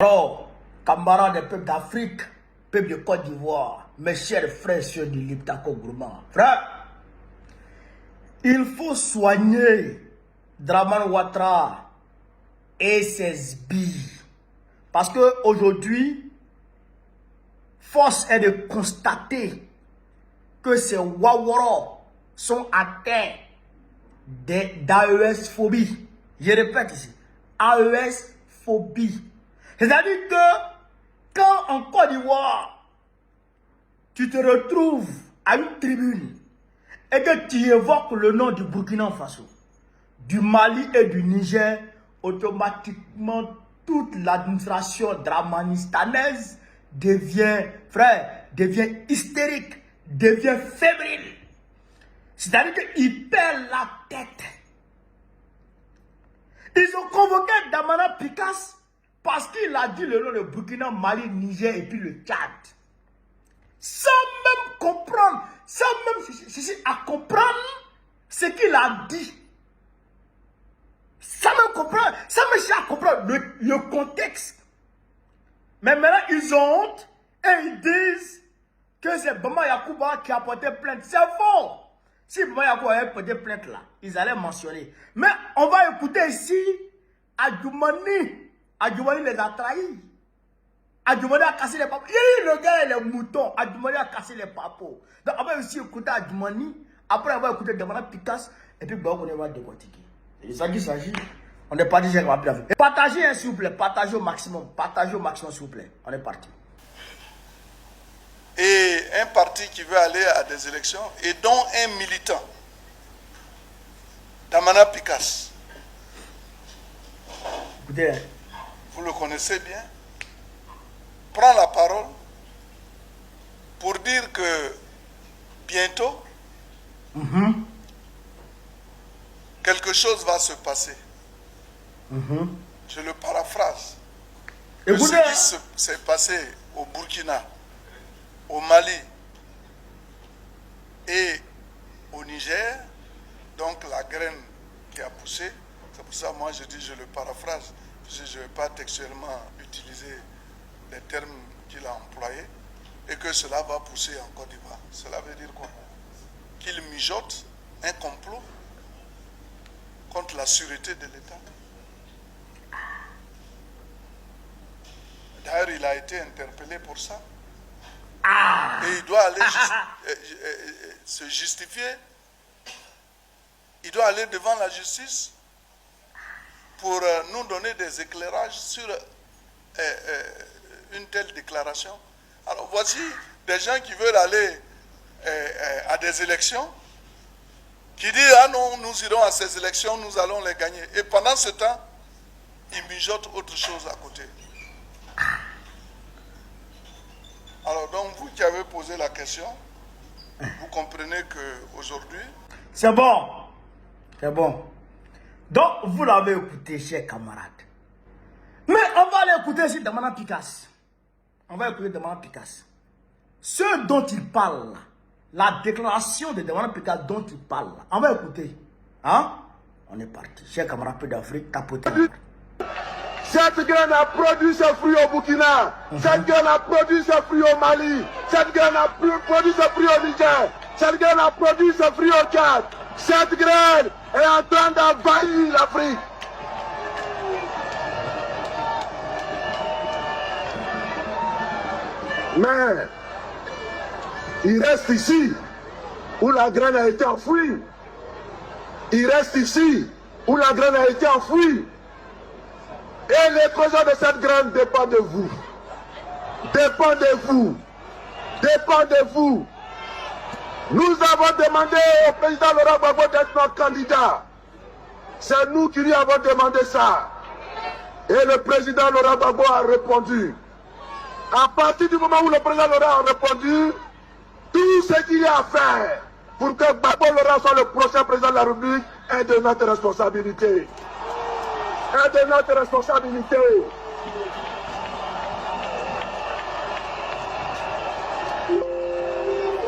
Alors, camarades des peuples d'Afrique, peuple de Côte d'Ivoire, mes chers frères et sœurs du Liptako Gourmand, frère, il faut soigner Dramane Ouattara et ses sbires. Parce qu'aujourd'hui, force est de constater que ces Waworo sont atteints d'AES-phobie. Je répète ici, AES-phobie. C'est-à-dire que quand en Côte d'Ivoire, tu te retrouves à une tribune et que tu évoques le nom du Burkina Faso, du Mali et du Niger, automatiquement toute l'administration dramanistanaise devient, frère, devient hystérique, devient fébrile. C'est-à-dire qu'il perd la tête. Ils ont convoqué Damana Picasse parce qu'il a dit le nom de Burkina, Mali, Niger et puis le Tchad. Sans même comprendre, sans même chercher à comprendre ce qu'il a dit. Sans même comprendre, sans même chercher à comprendre le contexte. Mais maintenant, ils ont honte et ils disent que c'est Bama Yakouba qui a porté plainte. C'est faux. Si Bama Yakouba avait porté plainte là, ils allaient mentionner. Mais on va écouter ici Adjoumani. Adjoumani les a trahis. Adjoumani a cassé les papos. Le gars et les moutons. Adjoumani a cassé les papos. Donc on va aussi écouter Adjoumani. Après on va écouter Damana Picasse. Et puis on va décortiquer. C'est ça qu'il s'agit. On est parti chez Rapide Afrique. Partagez hein, s'il vous plaît. Partagez au maximum. Partagez au maximum s'il vous plaît. On est parti. Et un parti qui veut aller à des élections et dont un militant, Damana Picasse. Écoutez. Vous le connaissez bien, prend la parole pour dire que bientôt, quelque chose va se passer. Je le paraphrase. Que ce qui s'est passé au Burkina, au Mali et au Niger, donc la graine qui a poussé, c'est pour ça moi je dis je le paraphrase. Je ne vais pas textuellement utiliser les termes qu'il a employés et que cela va pousser en Côte d'Ivoire. Cela veut dire quoi? Qu'il mijote un complot contre la sûreté de l'État. D'ailleurs, il a été interpellé pour ça. Et il doit aller se justifier. Il doit aller devant la justice pour nous donner des éclairages sur une telle déclaration. Alors voici des gens qui veulent aller à des élections, qui disent « Ah non, nous irons à ces élections, nous allons les gagner ». Et pendant ce temps, ils mijotent autre chose à côté. Alors donc vous qui avez posé la question, vous comprenez qu'aujourd'hui... C'est bon. C'est bon. Donc, vous l'avez écouté, chers camarades. Mais on va aller écouter aussi Damana Picasse. On va écouter Damana Picasse. Ce dont il parle, la déclaration de Damana Picasse dont il parle, on va écouter. Hein? On est parti. Chers camarades d'Afrique, tapotez. Cette graine a produit ses fruits au Burkina. Cette graine a produit ses fruits au Mali. Cette graine a produit ses fruits au Niger. Cette graine a produit ses fruits au Tchad. Cette graine est en train d'envahir l'Afrique. Mais il reste ici où la graine a été enfouie. Il reste ici où la graine a été enfouie. Et l'éclosion de cette graine dépend de vous. Dépend de vous. Dépend de vous. Nous avons demandé au président Laurent Gbagbo d'être notre candidat. C'est nous qui lui avons demandé ça. Et le président Laurent Gbagbo a répondu. À partir du moment où le président Laurent a répondu, tout ce qu'il y a à faire pour que Gbagbo Laurent soit le prochain président de la République est de notre responsabilité. Est de notre responsabilité.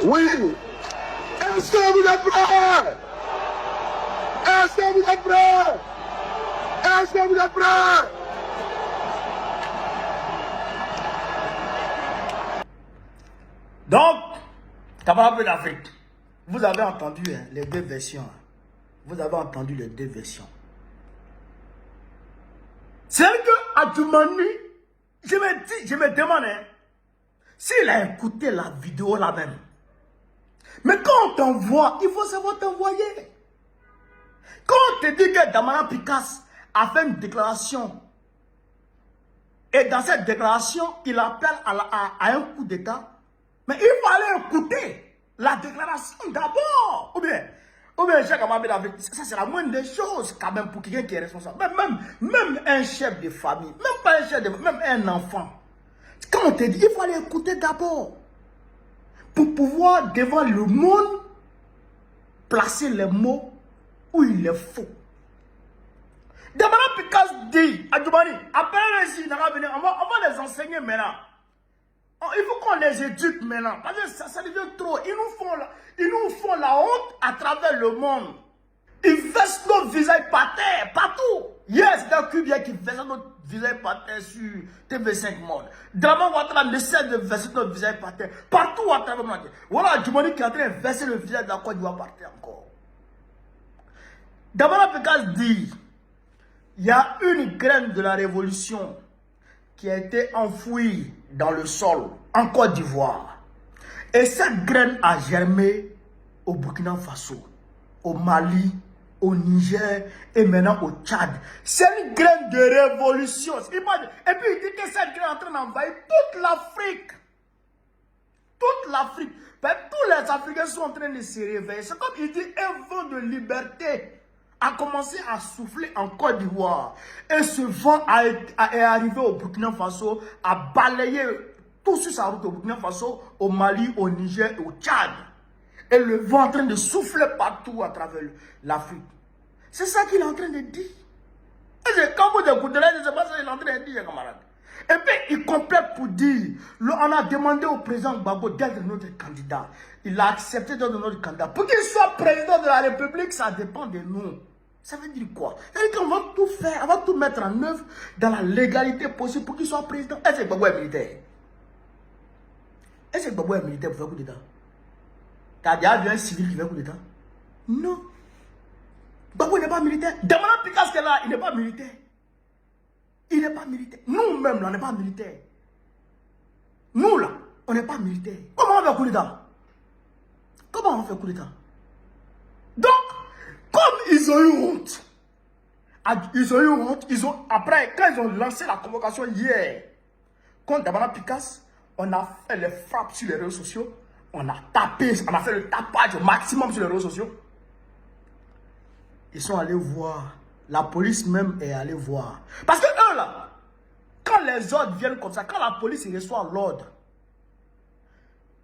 Oui. Est-ce que vous êtes prêts? Est-ce que vous êtes prêts? Est-ce que vous êtes prêts? Donc, camarades d'Afrique, vous avez entendu hein, les deux versions. Hein. Vous avez entendu les deux versions. C'est que Adjoumani, je me demande hein, s'il a écouté la vidéo là-même. Mais quand on t'envoie, il faut savoir t'envoyer. Quand on te dit que Damana Picasse a fait une déclaration, et dans cette déclaration, il appelle à un coup d'État, mais il faut aller écouter la déclaration d'abord. Ou bien, cher camarade d'Afrique, ça c'est la moindre des choses quand même pour quelqu'un qui est responsable. Même un chef de famille, même pas un chef de famille, même un enfant. Quand on te dit, il faut aller écouter d'abord. Pour pouvoir, devant le monde, placer les mots où il est faux. Damana Picasse dit à Djoumani, après les on va les enseigner maintenant. Il faut qu'on les éduque maintenant. Parce que ça devient trop. Ils nous font la honte à travers le monde. Ils versent notre visage par terre, partout. Yes, c'est un Cubien qui verse notre visage par terre sur TV5 Monde. Draman Ouattara essaie de verser notre visage par terre, partout à travers le monde. Voilà, Djoumani qui est en train de verser le visage de la Côte d'Ivoire par terre encore. Damana Picasse dit, il y a une graine de la révolution qui a été enfouie dans le sol en Côte d'Ivoire. Et cette graine a germé au Burkina Faso, au Mali, au Niger et maintenant au Tchad. C'est une graine de révolution. Et puis il dit que cette graine est en train d'envahir toute l'Afrique. Toute l'Afrique. Tous les Africains sont en train de se réveiller. C'est comme il dit, un vent de liberté a commencé à souffler en Côte d'Ivoire. Et ce vent est arrivé au Burkina Faso, a balayé tout sur sa route au Burkina Faso, au Mali, au Niger et au Tchad. Et le vent est en train de souffler partout à travers l'Afrique. C'est ça qu'il est en train de dire. Et quand vous écoutez là, c'est pas ça qu'il est en train de dire, camarade. Et puis il complète pour dire, on a demandé au président Gbagbo d'être notre candidat. Il a accepté d'être notre candidat. Pour qu'il soit président de la République, ça dépend de nous. Ça veut dire quoi? Ça veut dire qu'on va tout faire, on va tout mettre en œuvre dans la légalité possible pour qu'il soit président. Est-ce que Gbagbo est militaire? Est-ce que Gbagbo est militaire pour faire coup d'État? T'as déjà vu un civil qui fait coup d'État? Non. Gbagbo n'est pas militaire. Damana Picasse qui est là, il n'est pas militaire. Il n'est pas militaire. Nous-mêmes, là, on n'est pas militaire. Nous, là, on n'est pas militaire. Comment on fait coup d'État? Comment on fait coup d'État? Donc, comme ils ont eu honte, après, quand ils ont lancé la convocation hier, contre Damana Picasse, on a fait les frappes sur les réseaux sociaux, on a tapé, on a fait le tapage au maximum sur les réseaux sociaux. Ils sont allés voir, la police même est allée voir. Parce que eux là, quand les ordres viennent comme ça, quand la police reçoit l'ordre,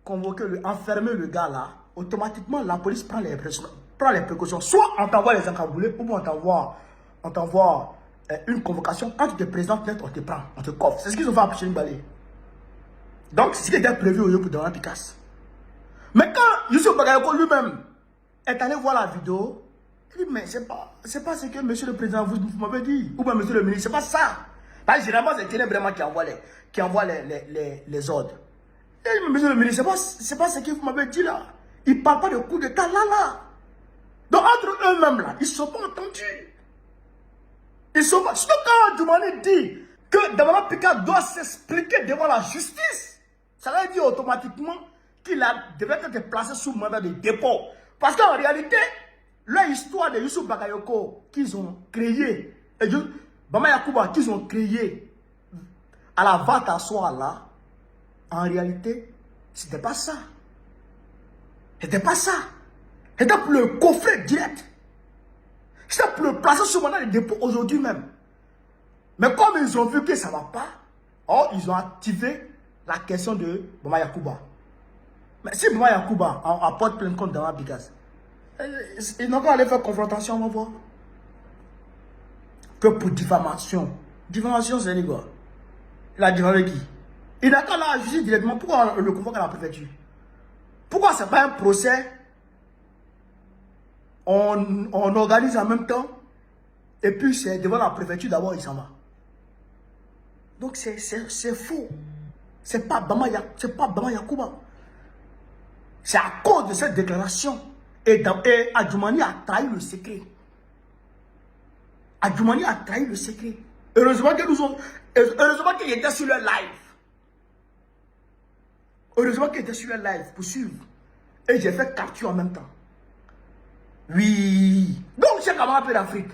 convoquer, enfermer le gars là, automatiquement la police prend les précautions. Soit on t'envoie les encagoulés, ou on t'envoie une convocation. Quand tu te présentes net, on te prend, on te coffre. C'est ce qu'ils ont fait à Pichini Balé. Donc c'est ce qui était prévu au lieu pour Damana Picasse. Mais quand Youssou Bagayoko lui-même est allé voir la vidéo, il dit mais c'est pas ce que monsieur le président vous m'avez dit, ou bien monsieur le ministre, c'est pas ça. Parce que généralement c'est Téné vraiment qui envoie les ordres. Et il dit, monsieur le ministre, c'est pas ce que vous m'avez dit là. Il ne parle pas de coup d'État là. Donc entre eux-mêmes là, ils ne sont pas entendus. Ils sont pas. Surtout quand Djoumani dit que Damana Picasse doit s'expliquer devant la justice, ça veut dire automatiquement qu'il devrait être placé sous mandat de dépôt. Parce qu'en réalité, l'histoire de Youssou Bagayoko qu'ils ont créé, et Bama Yakuba qu'ils ont créé à la vente à soi là, en réalité, c'était pas ça. C'était pas ça. C'était pour le coffret direct. C'était pour le placer sous mandat de dépôt aujourd'hui même. Mais comme ils ont vu que ça ne va pas, ils ont activé la question de Bama Yakuba. Mais si Bama Yakuba apporte plein de compte dans la Picasse, ils n'ont qu'à aller faire confrontation, on va voir. Que pour diffamation. Diffamation, c'est quoi? Il a diffamé qui? Il n'a qu'à la justice directement. Pourquoi on le convoque à la préfecture? Pourquoi ce n'est pas un procès? On organise en même temps. Et puis c'est devant la préfecture d'abord, il s'en va. Donc c'est faux. C'est pas Bama Yakuba. C'est à cause de cette déclaration. Et Adjoumani a trahi le secret. Adjoumani a trahi le secret. Heureusement qu'il était sur le live. Heureusement qu'il était sur le live pour suivre. Et j'ai fait capture en même temps. Oui. Donc, c'est comment appeler l'Afrique.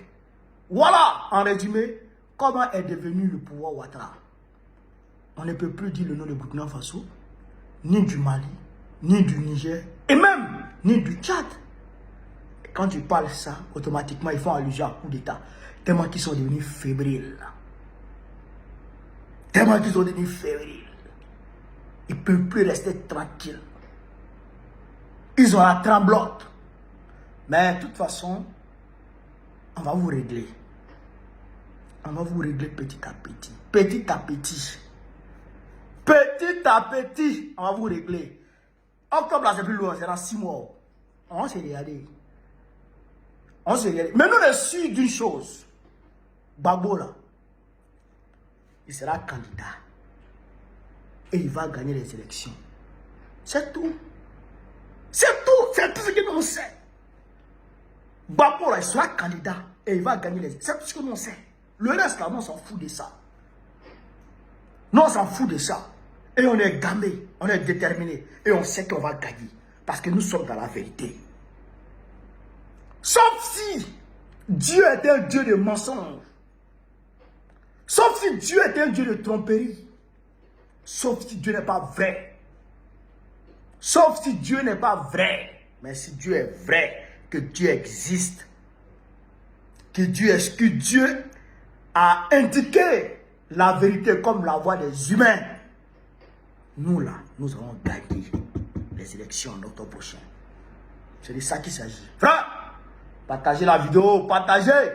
Voilà, en résumé, comment est devenu le pouvoir Ouattara. On ne peut plus dire le nom de Burkina Faso, ni du Mali, ni du Niger, et même ni du Tchad. Et quand tu parles ça, automatiquement, ils font allusion à coup d'État. Tellement qu'ils sont devenus fébriles. Tellement qu'ils sont devenus fébriles. Ils ne peuvent plus rester tranquilles. Ils ont la tremblote. Mais de toute façon, on va vous régler. On va vous régler petit à petit. Petit à petit. Petit à petit, on va vous régler. Octobre, là, c'est plus loin, c'est dans 6 mois. On s'est regardé. On s'est regardé. Mais nous, on est sûrs d'une chose. Gbagbo, là, il sera candidat. Et il va gagner les élections. C'est tout. C'est tout. C'est tout ce que nous sait. Gbagbo, là, il sera candidat. Et il va gagner les élections. C'est tout ce que nous sait. Le reste, là, nous, on s'en fout de ça. Nous, on s'en fout de ça. Et on est gamé, on est déterminé. Et on sait qu'on va gagner. Parce que nous sommes dans la vérité. Sauf si Dieu est un Dieu de mensonge. Sauf si Dieu est un Dieu de tromperie. Sauf si Dieu n'est pas vrai. Sauf si Dieu n'est pas vrai. Mais si Dieu est vrai, que Dieu existe, que Dieu a indiqué la vérité comme la voix des humains, nous là, nous allons gagner les élections en octobre prochain. C'est de ça qu'il s'agit. Frère, partagez la vidéo, partagez.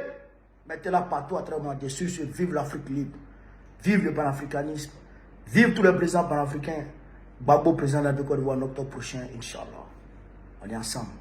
Mettez-la partout à travers moi dessus sur Vive l'Afrique libre. Vive le panafricanisme. Vive tous les présidents panafricains. Gbagbo président de la Côte d'Ivoire en octobre prochain, Inch'Allah. On est ensemble.